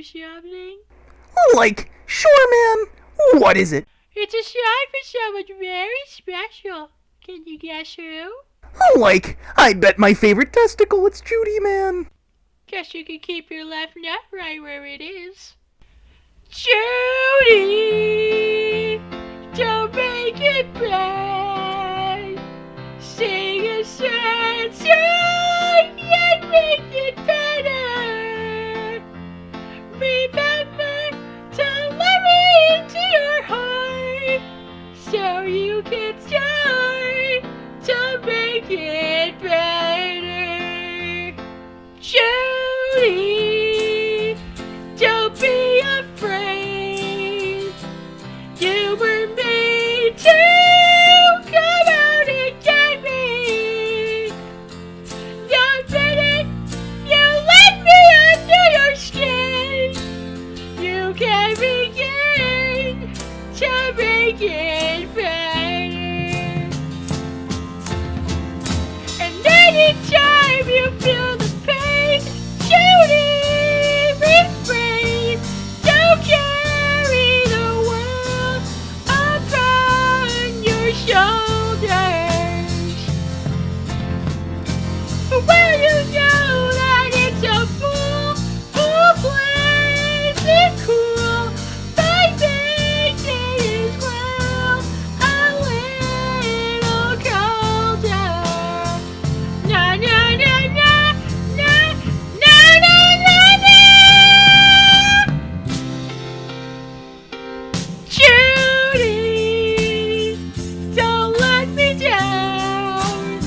something? Like, sure, man. What is it? It's a sign for someone very special. Can you guess who? Like, I bet my favorite testicle, it's Judy, man. Guess you can keep your left nut right where it is. Judy, don't make it bad. Sing a sad song and make it better. Remember to let me into your heart, so you can start to make it better. Judy, don't be afraid. You were made to come out and get me. The minute you let me under your skin, you can begin to make it better. And anytime you feel the pain, Judy, refrain. Don't carry the world upon your shoulders. Well, you know that it's a fool who plays it cool by making his world a little colder. Na na na na na na na na na. Judy, don't let me down.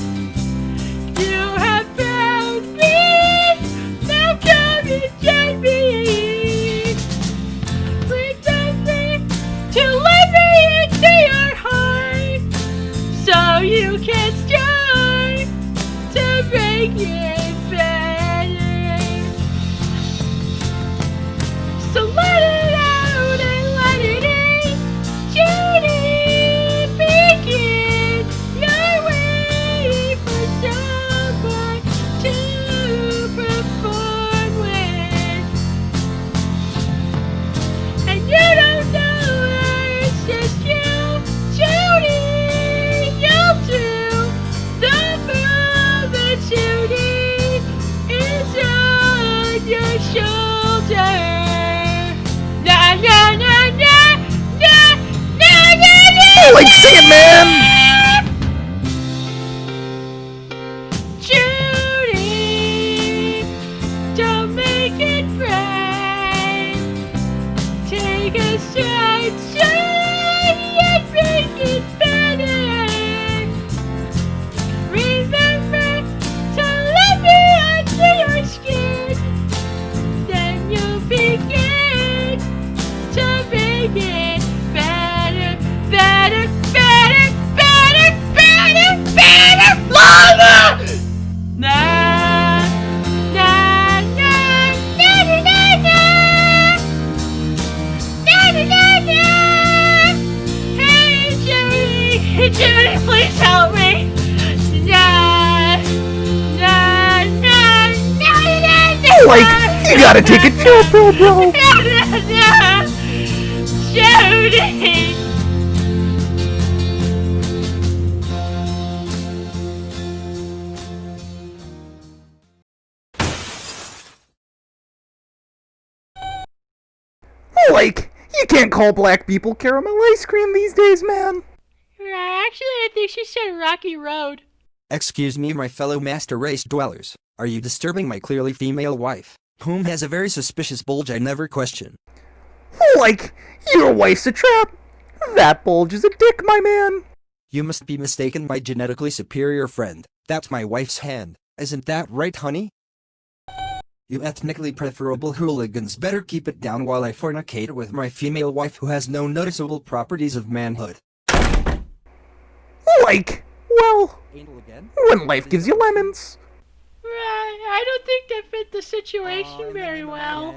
You have found me. Now come and get me. Remember to let me into your heart, so you can start to make it better. So let it out and let it in. Judy, begin. You're waiting for someone to perform with. And you don't know it's just you, Judy. You'll do the move that Judy is on your shoulder. Na na na na na na na na. Like, sing it, man. Judy, don't make it right. Take a stride, and make it better. Remember to let me under your skin. Then you'll begin to make it better, better, better, better, better, better. Lava! Na na na na na na na na na na na. Hey Judy, Judy, please help me. Na na na na na na. Like, you gotta take a chill pill, bro. Na na na. Judy. Like, you can't call black people caramel ice cream these days, man. Actually, I think she said Rocky Road. Excuse me, my fellow master race dwellers. Are you disturbing my clearly female wife, whom has a very suspicious bulge I never question? Like, your wife's a trap. That bulge is a dick, my man. You must be mistaken, my genetically superior friend. That's my wife's hand. Isn't that right, honey? You ethnically preferable hooligans better keep it down while I fornicate with my female wife who has no noticeable properties of manhood. Like, well, Anal again? when life gives you lemons. I don't think that fit the situation very well.